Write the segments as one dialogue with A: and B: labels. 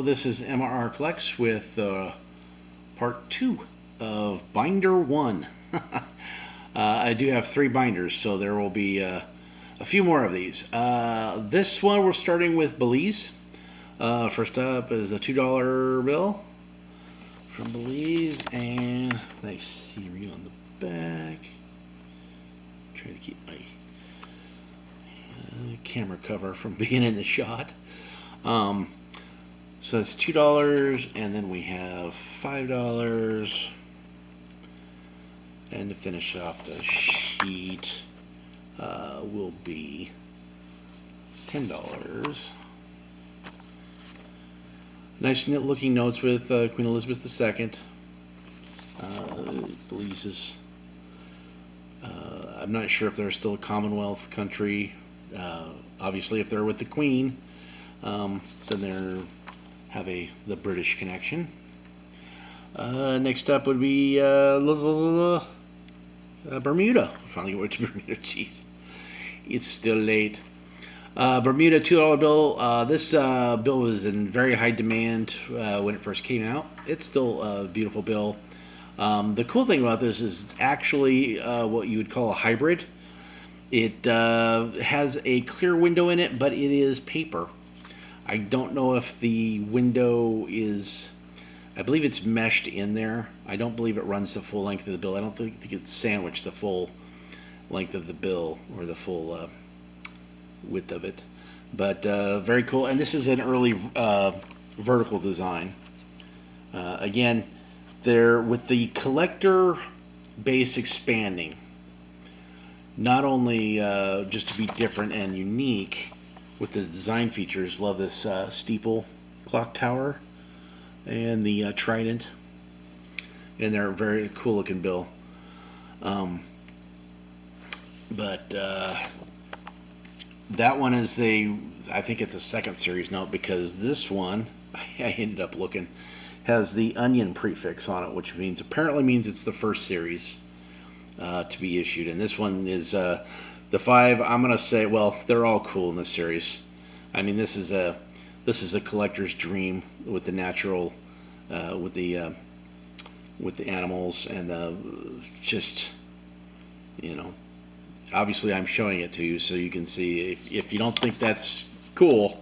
A: this is MRR Collects with part 2 of Binder 1. I do have 3 binders, so there will be a few more of these. This one we're starting with Belize. First up is the $2 bill from Belize, and nice scenery on the back. Trying to keep my camera cover from being in the shot. So that's $2, and then we have $5, and to finish off the sheet will be $10. Nice looking notes with Queen Elizabeth II. Belize's, I'm not sure if they're still a Commonwealth country. Obviously, if they're with the Queen, then they're have the British connection. Next up would be Bermuda. I finally went to Bermuda. Jeez, it's still late. Bermuda $2 bill. This bill was in very high demand when it first came out. It's still a beautiful bill. The cool thing about this is it's actually what you would call a hybrid. It has a clear window in it, but it is paper. I don't know if the window is, I believe it's meshed in there. I don't believe it runs the full length of the bill. I don't think it's sandwiched the full length of the bill or the full width of it. But very cool. And this is an early vertical design. Again, there with the collector base expanding, not only just to be different and unique with the design features. Love this steeple clock tower and the trident, and they're a very cool looking bill. But that one is I think it's a second series note, because this one I ended up looking has the onion prefix on it, which apparently means it's the first series to be issued. And this one is the 5. I'm gonna say, well, they're all cool in this series. I mean, this is a collector's dream with the natural, with the animals, and just, you know, obviously I'm showing it to you so you can see. If you don't think that's cool,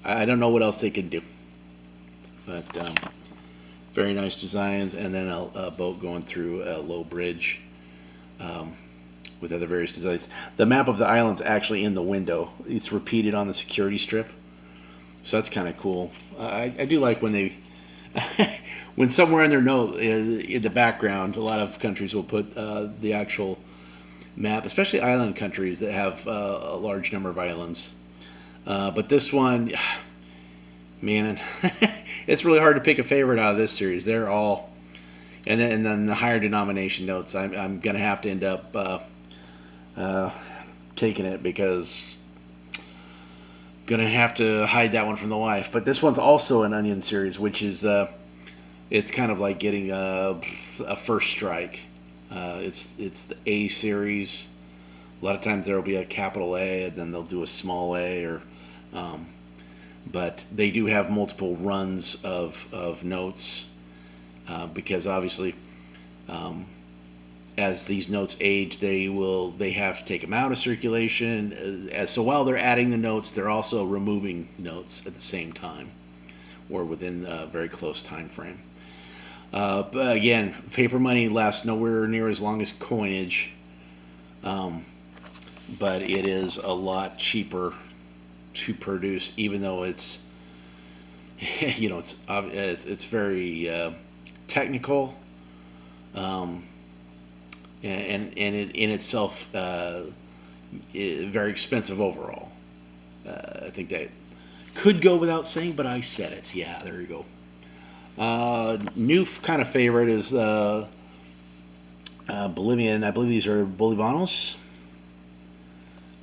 A: I don't know what else they could do. But very nice designs, and then a boat going through a low bridge. With other various designs. The map of the island's actually in the window. It's repeated on the security strip, so that's kind of cool. I do like when they, when somewhere in their note in the background, a lot of countries will put the actual map, especially island countries that have a large number of islands. But this one, man, it's really hard to pick a favorite out of this series. They're all, and then the higher denomination notes, I'm gonna have to end up taking it, because I'm gonna have to hide that one from the wife. But this one's also an onion series, which is it's kind of like getting a first strike. It's the A series. A lot of times there will be a capital A, and then they'll do a small a, or but they do have multiple runs of notes, because obviously as these notes age, they have to take them out of circulation. So while they're adding the notes, they're also removing notes at the same time, or within a very close time frame. But again, paper money lasts nowhere near as long as coinage, but it is a lot cheaper to produce, even though it's it's very technical. And it in itself very expensive overall. I think that could go without saying, but I said it. Yeah, there you go. New kind of favorite is Bolivian. I believe these are Bolivanos.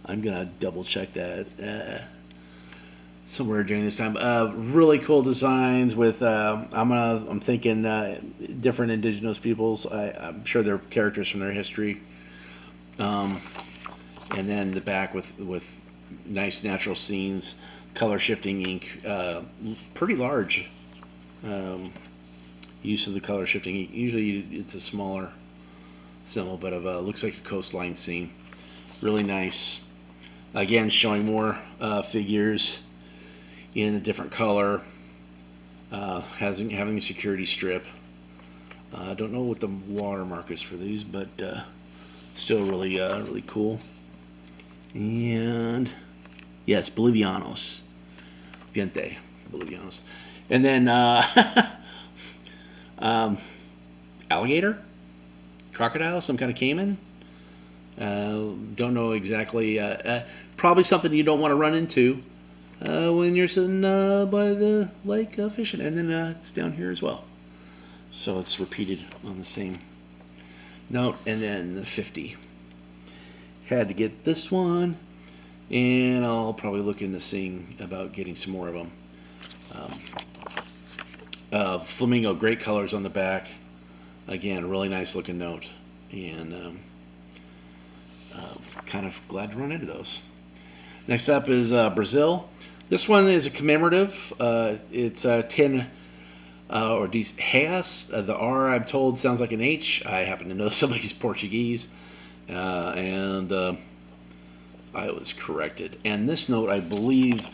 A: I'm gonna double check that somewhere during this time. Really cool designs with I'm thinking different indigenous peoples. I'm sure they're characters from their history. And then the back with nice natural scenes. color shifting ink, pretty large use of the color shifting ink. Usually it's a smaller symbol, but it looks like a coastline scene. Really nice. Again, showing more figures in a different color. Having the security strip. I don't know what the watermark is for these, but still really really cool. And yes, Bolivianos, Gente, Bolivianos, and then alligator, crocodile, some kind of caiman. Don't know exactly. Probably something you don't want to run into when you're sitting by the lake fishing. And then it's down here as well. So it's repeated on the same note. And then the 50. Had to get this one. And I'll probably look into seeing about getting some more of them. Flamingo, great colors on the back. Again, really nice looking note. And kind of glad to run into those. Next up is Brazil. This one is a commemorative. It's 10 or Reis. The R, I'm told, sounds like an H. I happen to know somebody's Portuguese. And I was corrected. And this note, I believe,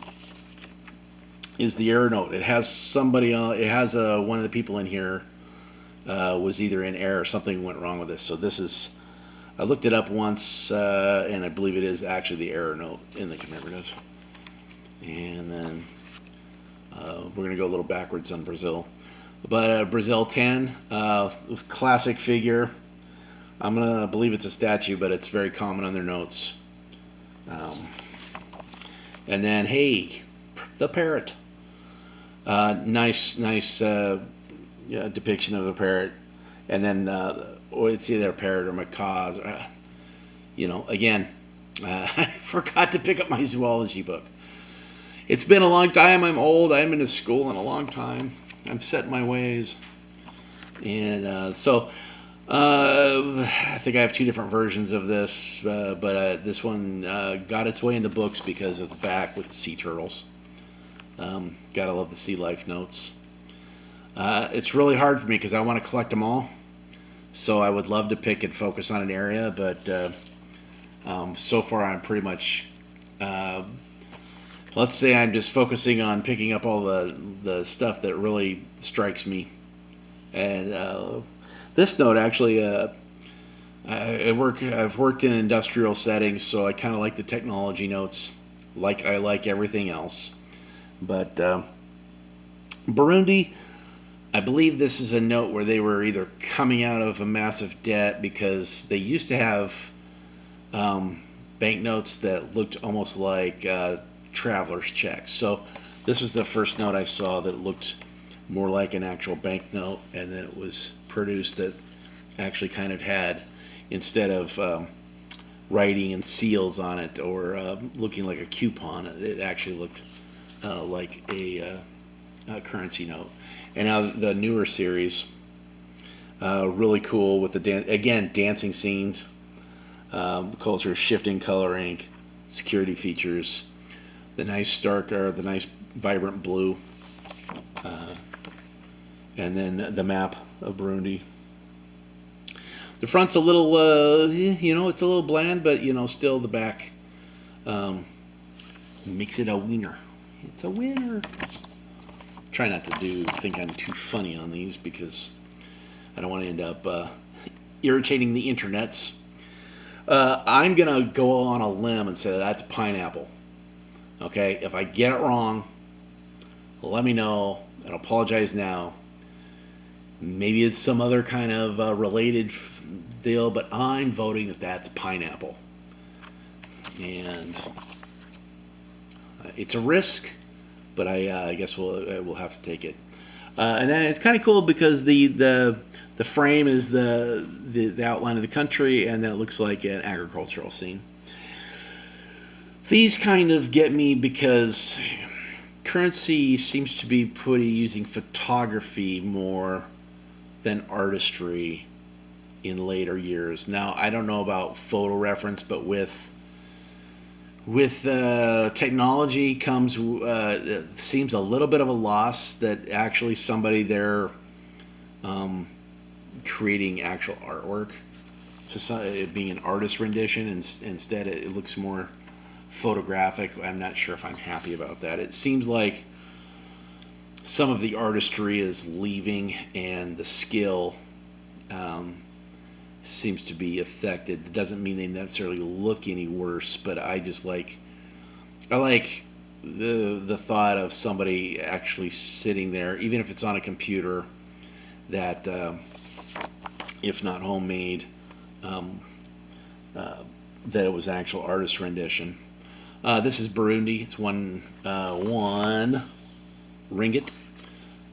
A: is the error note. It has somebody on. It has one of the people in here was either in error or something went wrong with this. So this is. I looked it up once, and I believe it is actually the error note in the commemorative. And then we're gonna go a little backwards on Brazil. But Brazil 10, classic figure. I'm gonna believe it's a statue, but it's very common on their notes. And then, hey, the parrot. Nice depiction of a parrot. And then, or it's either a parrot or macaws. Again, I forgot to pick up my zoology book. It's been a long time. I'm old. I haven't been to school in a long time. I've set my ways. And so I think I have two different versions of this, but this one got its way in the books because of the back with the sea turtles. Gotta love the sea life notes. It's really hard for me because I want to collect them all. So I would love to pick and focus on an area, but so far I'm pretty much, let's say I'm just focusing on picking up all the stuff that really strikes me. And this note actually, I've worked in industrial settings, so I kind of like the technology notes, like I like everything else. But Burundi, I believe this is a note where they were either coming out of a massive debt because they used to have banknotes that looked almost like traveler's checks. So this was the first note I saw that looked more like an actual banknote, and then it was produced that actually kind of had, instead of writing and seals on it or looking like a coupon, it actually looked like a currency note. And now the newer series, really cool with the dancing scenes, culture shifting color ink, security features, the nice the nice vibrant blue, and then the map of Burundi. The front's a little, it's a little bland, but still the back makes it a winner. It's a winner. Try not to think I'm too funny on these because I don't want to end up irritating the internets. I'm gonna go on a limb and say that's pineapple. Okay, if I get it wrong, let me know and apologize now. Maybe it's some other kind of related deal, but I'm voting that that's pineapple. And it's a risk, but I guess we'll have to take it. And then it's kind of cool because the frame is the outline of the country, and that looks like an agricultural scene. These kind of get me because currency seems to be using photography more than artistry in later years. Now, I don't know about photo reference, but with With technology comes it seems a little bit of a loss that actually somebody there um, creating actual artwork. So it being an artist rendition, and instead it looks more photographic. I'm not sure if I'm happy about that. It seems like some of the artistry is leaving, and the skill um, seems to be affected. It doesn't mean they necessarily look any worse, but I like the thought of somebody actually sitting there, even if it's on a computer, that if not homemade, um, uh, that it was an actual artist rendition. This is Burundi. It's one ringgit.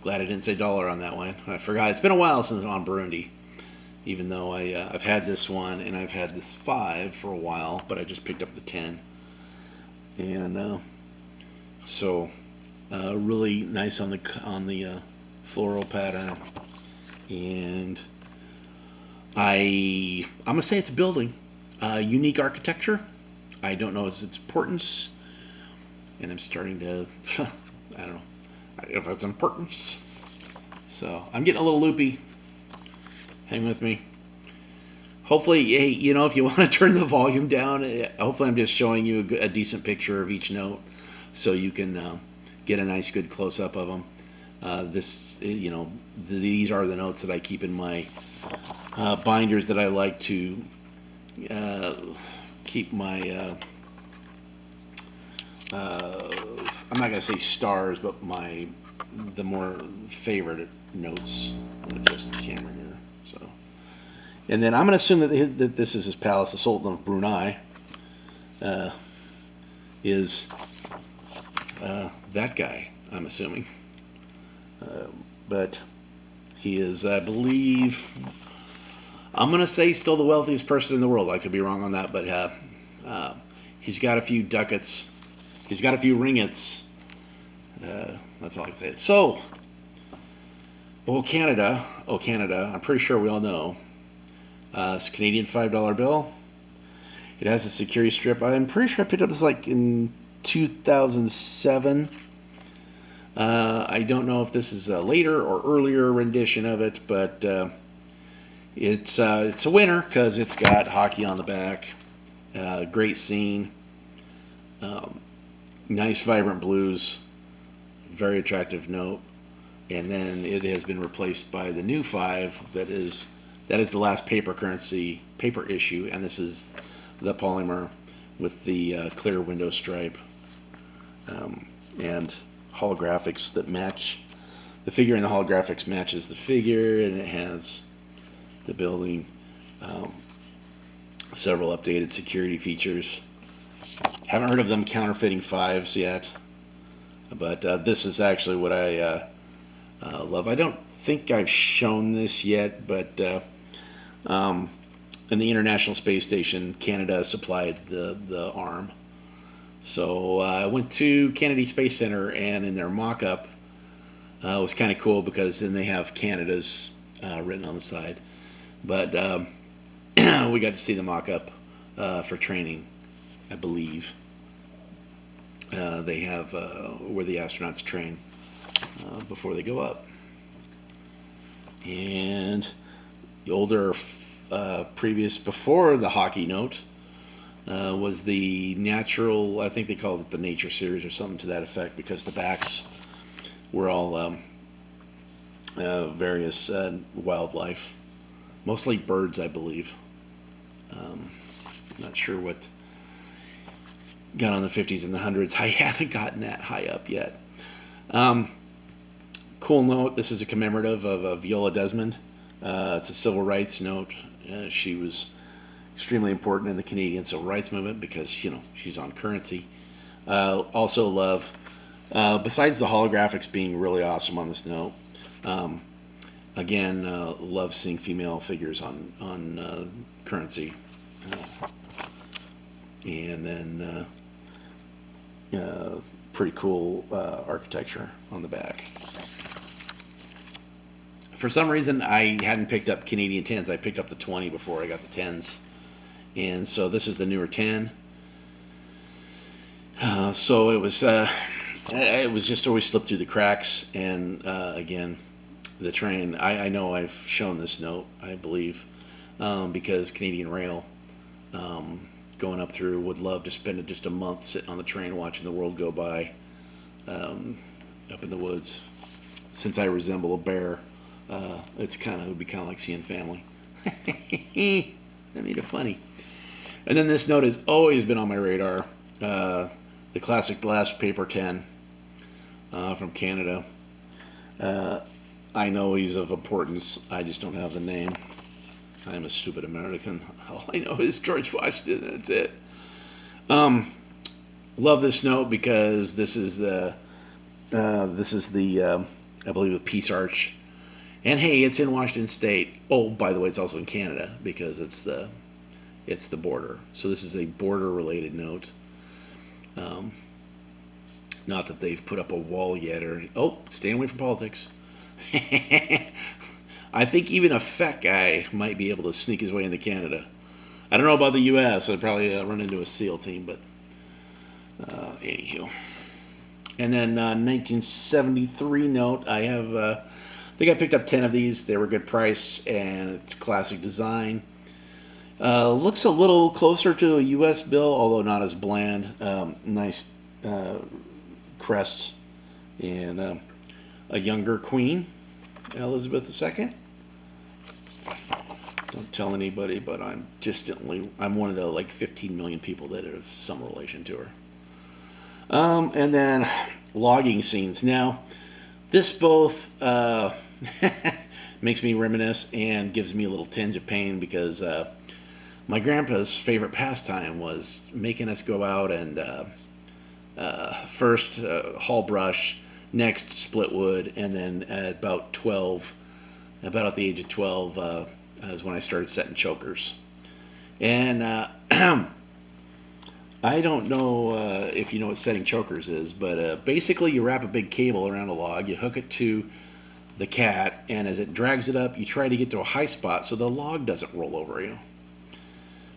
A: Glad I didn't say dollar on that one. I forgot. It's been a while since I'm on Burundi. Even though I've had this one and I've had this 5 for a while, but I just picked up the 10, and so really nice on the floral pattern, and I'm gonna say it's a building, unique architecture. I don't know its importance, and I'm starting to I don't know if it's importance. So I'm getting a little loopy. Hang with me. Hopefully, hey, if you want to turn the volume down, hopefully I'm just showing you a decent picture of each note, so you can get a nice, good close-up of them. These are the notes that I keep in my binders that I like to keep my, I'm not going to say stars, but the more favorite notes. I'm going to adjust the camera here. So. And then I'm going to assume that this is his palace. The Sultan of Brunei is that guy, I'm assuming. But he is, I believe, I'm going to say still the wealthiest person in the world. I could be wrong on that, but he's got a few ducats. He's got a few ringgits. That's all I can say. So, Canada, I'm pretty sure we all know. It's a Canadian $5 bill. It has a security strip. I'm pretty sure I picked up this like in 2007. I don't know if this is a later or earlier rendition of it, but it's a winner because it's got hockey on the back. Great scene. Nice vibrant blues. Very attractive note. And then it has been replaced by the new 5 that is the last paper issue, and this is the polymer with the clear window stripe and holographics that match the figure, and the holographics matches the figure, and it has the building, several updated security features. Haven't heard of them counterfeiting 5s yet, but this is actually what I love. I don't think I've shown this yet, but in the International Space Station, Canada supplied the arm. So I went to Kennedy Space Center, and in their mock-up, it was kind of cool because then they have Canada's written on the side. But we got to see the mock-up for training, I believe. They have where the astronauts train before they go up. And the older previous, before the hockey note, was the natural, I think they called it the nature series or something to that effect, because the backs were all various wildlife, mostly birds, I believe. Not sure what got on the 50s and the 100s. I haven't gotten that high up yet. Cool note, this is a commemorative of Viola Desmond. It's a civil rights note. She was extremely important in the Canadian civil rights movement because, she's on currency. Also love, besides the holographics being really awesome on this note, again, love seeing female figures on currency. And then pretty cool architecture on the back. For some reason, I hadn't picked up Canadian 10s. I picked up the 20 before I got the 10s. And so this is the newer 10. So it was just always slipped through the cracks. And again, the train. I know I've shown this note, I believe, because Canadian Rail, going up through, would love to spend just a month sitting on the train watching the world go by, um, up in the woods. Since I resemble a bear, it would be kind of like seeing family. I made it funny. And then this note has always been on my radar. The classic glass paper 10 from Canada. I know he's of importance. I just don't have the name. I'm a stupid American. All I know is George Washington. That's it. Love this note because this is the I believe the Peace Arch. And hey, it's in Washington State. Oh, by the way, it's also in Canada because it's the border. So this is a border-related note. Not that they've put up a wall yet, or staying away from politics. I think even a fat guy might be able to sneak his way into Canada. I don't know about the U.S. I'd probably run into a SEAL team, but anywho. And then 1973 note. I think I picked up 10 of these. They were good price, and it's classic design. Looks a little closer to a U.S. bill, although not as bland. Nice crest, and a younger queen, Elizabeth II. Don't tell anybody, but I'm one of the like 15 million people that have some relation to her. And then logging scenes. Now, this both makes me reminisce and gives me a little tinge of pain because my grandpa's favorite pastime was making us go out and first haul brush, next split wood, and then at about the age of 12, is when I started setting chokers. And I don't know if you know what setting chokers is, but basically you wrap a big cable around a log, you hook it to the cat, and as it drags it up, you try to get to a high spot so the log doesn't roll over you.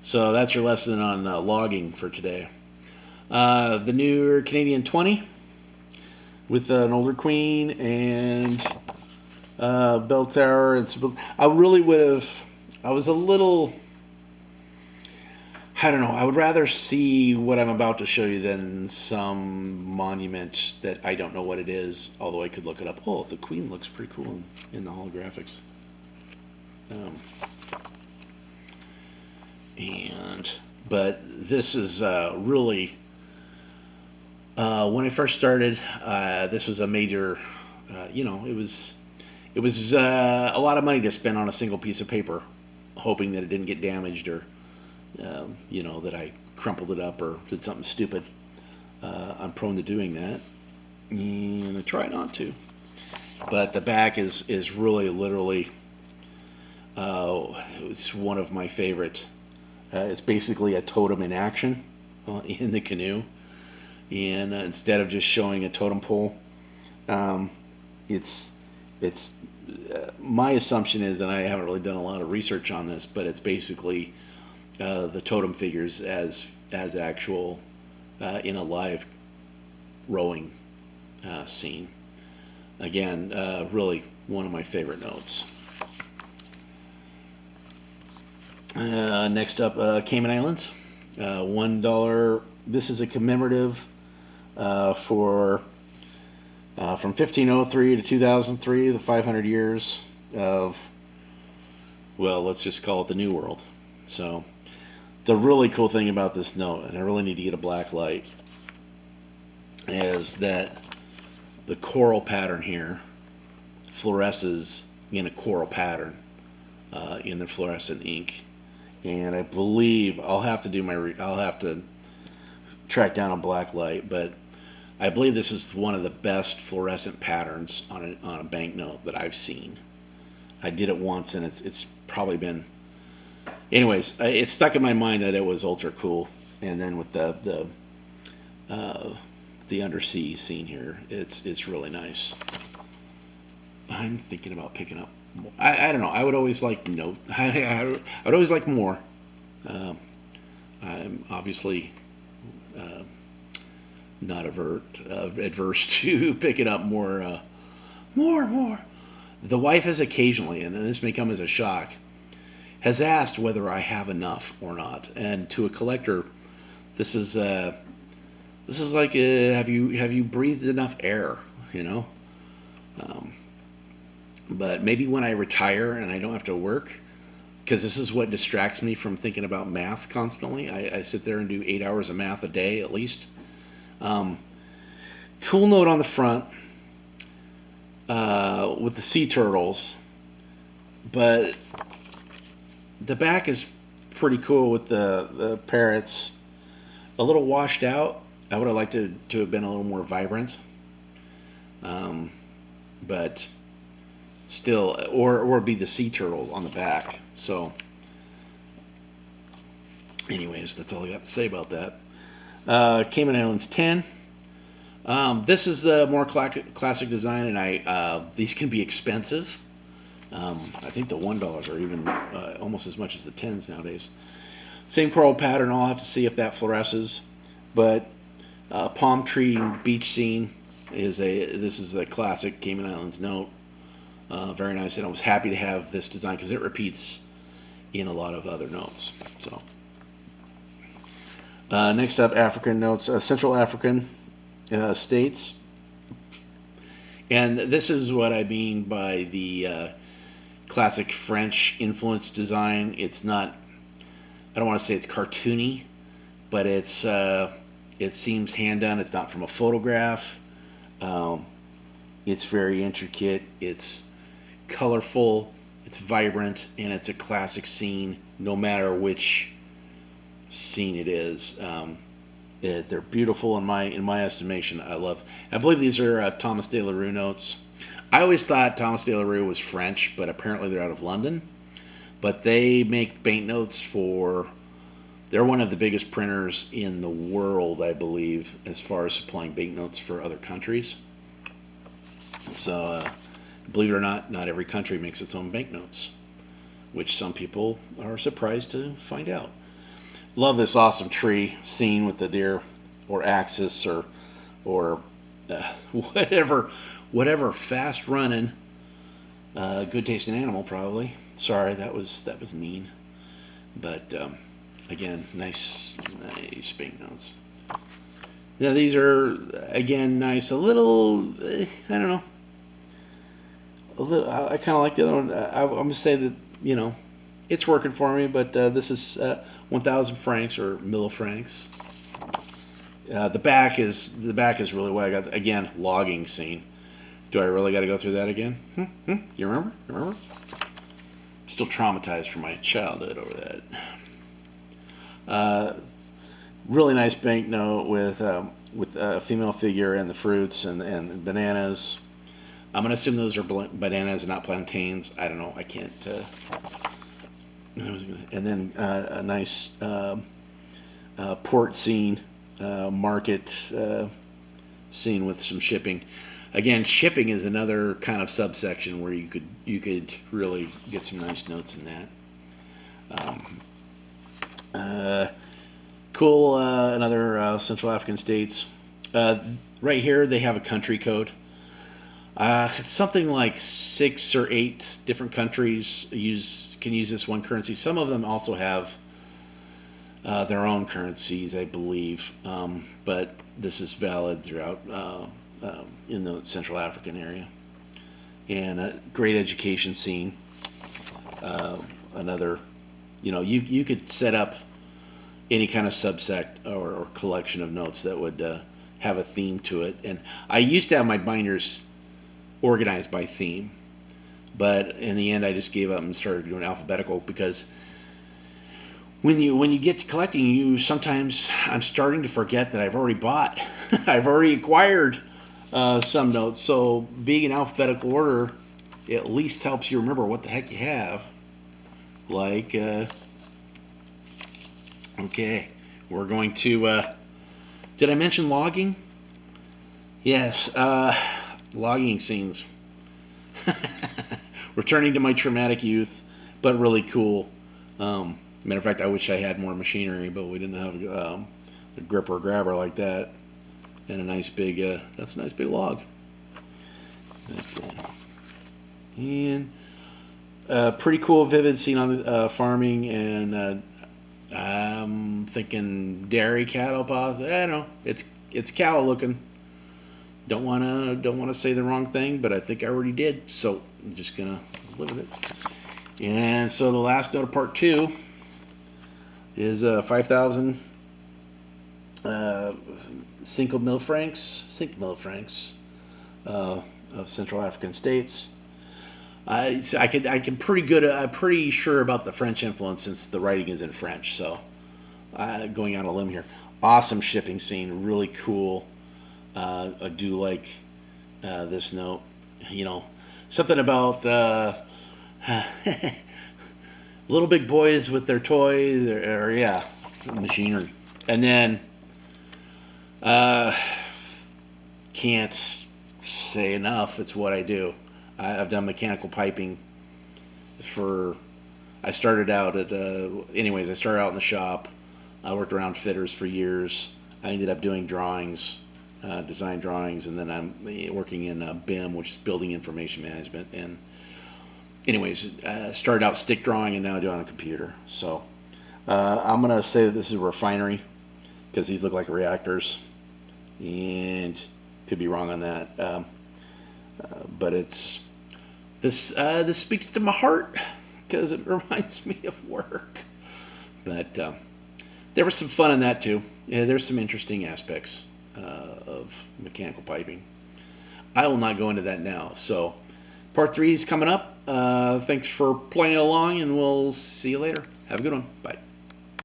A: So that's your lesson on logging for today. The newer Canadian 20 with an older queen and bell tower. I was a little, I don't know, I would rather see what I'm about to show you than some monument that I don't know what it is, although I could look it up. Oh, the queen looks pretty cool in the holographics. But this is really, when I first started, this was a major, it was a lot of money to spend on a single piece of paper, hoping that it didn't get damaged or, that I crumpled it up or did something stupid. I'm prone to doing that, and I try not to. But the back is really literally, it's one of my favorite. It's basically a totem in action in the canoe, and instead of just showing a totem pole, it's my assumption is, and I haven't really done a lot of research on this, but it's basically the totem figures as actual in a live rowing scene. Again, really one of my favorite notes. Next up, Cayman Islands. $1. This is a commemorative for from 1503 to 2003, the 500 years of, well, let's just call it the New World. So the really cool thing about this note, and I really need to get a black light, is that the coral pattern here fluoresces in a coral pattern in the fluorescent ink. And I believe I'll have to track down a black light, but I believe this is one of the best fluorescent patterns on a banknote that I've seen. I did it once, and it's probably been. Anyways, it stuck in my mind that it was ultra cool, and then with the undersea scene here, it's really nice. I'm thinking about picking up. I don't know. I would always like I would always like more. I'm obviously not adverse to picking up more. The wife has occasionally, and this may come as a shock, has asked whether I have enough or not. And to a collector, this is like have you breathed enough air? You know. Um, but maybe when I retire and I don't have to work, because this is what distracts me from thinking about math constantly. I sit there and do 8 hours of math a day at least. Um, cool note on the front with the sea turtles, but the back is pretty cool with the parrots. A little washed out. I would have liked to have been a little more vibrant. Um, but still, or be the sea turtle on the back. So, anyways, that's all I got to say about that. Cayman Islands 10. This is the more classic design, and these can be expensive. I think the $1 are even almost as much as the 10s nowadays. Same coral pattern. I'll have to see if that fluoresces. But palm tree beach scene this is the classic Cayman Islands note. Very nice, and I was happy to have this design because it repeats in a lot of other notes. So next up, African notes, Central African states, and this is what I mean by the classic French influence design. It's not. I don't want to say it's cartoony, but it seems hand done. It's not from a photograph. It's very intricate. It's colorful. It's vibrant, and it's a classic scene. No matter which scene it is, they're beautiful in my estimation. I believe these are Thomas de la Rue notes. I always thought Thomas de la Rue was French, but apparently they're out of London. But they make banknotes for. They're one of the biggest printers in the world, I believe, as far as supplying banknotes for other countries. So, believe it or not every country makes its own banknotes, which some people are surprised to find out. Love this awesome tree scene with the deer, or axis, or whatever fast running, good tasting animal probably. Sorry, that was mean, but. Again, nice banknotes. Now these are again nice. A little, I don't know. A little. I kind of like the other one. I'm gonna say that it's working for me. But this is 1,000 francs or mille francs. The back is really what I got. Again, logging scene. Do I really got to go through that again? You remember? Still traumatized from my childhood over that. Really nice banknote with a female figure and the fruits and bananas. I'm gonna assume those are bananas and not plantains. I don't know. I can't. And then a nice port scene, market scene with some shipping. Again, shipping is another kind of subsection where you could really get some nice notes in that. Cool. Another Central African states. Right here, they have a country code. It's something like 6 or 8 different countries can use this one currency. Some of them also have their own currencies, I believe, but this is valid throughout in the Central African area. And a great education scene. Another, you could set up any kind of subsect or collection of notes that would have a theme to it. And I used to have my binders organized by theme, but in the end I just gave up and started doing alphabetical, because when you get to collecting, I'm starting to forget that I've already bought I've already acquired some notes. So being in alphabetical order at least helps you remember what the heck you have. Like okay, we're going to did I mention logging? Yes, logging scenes. Returning to my traumatic youth, but really cool. Matter of fact, I wish I had more machinery, but we didn't have a gripper grabber like that. and a nice big, that's a nice big log. And pretty cool, vivid scene on the farming, and I'm thinking dairy cattle, possibly. I don't know. It's cow looking. Don't wanna say the wrong thing, but I think I already did. So I'm just gonna live with it. And so the last note of part two is 5,000 cinq mille francs of Central African states. I can pretty good. I'm pretty sure about the French influence since the writing is in French. So going on a limb here. Awesome shipping scene, really cool. I do like this note. You know, something about little big boys with their toys, or yeah, machinery. And then uh, can't say enough. It's what I do. I've done mechanical piping for. I started out at. Anyways, I started out in the shop. I worked around fitters for years. I ended up doing drawings, design drawings, and then I'm working in BIM, which is Building Information Management. And anyways, started out stick drawing, and now I do it on a computer. So I'm gonna say that this is a refinery because these look like reactors, and could be wrong on that. But it's this. This speaks to my heart because it reminds me of work. But there was some fun in that too. Yeah, there's some interesting aspects of mechanical piping. I will not go into that now. So part three is coming up. Thanks for playing along, and we'll see you later. Have a good one. Bye.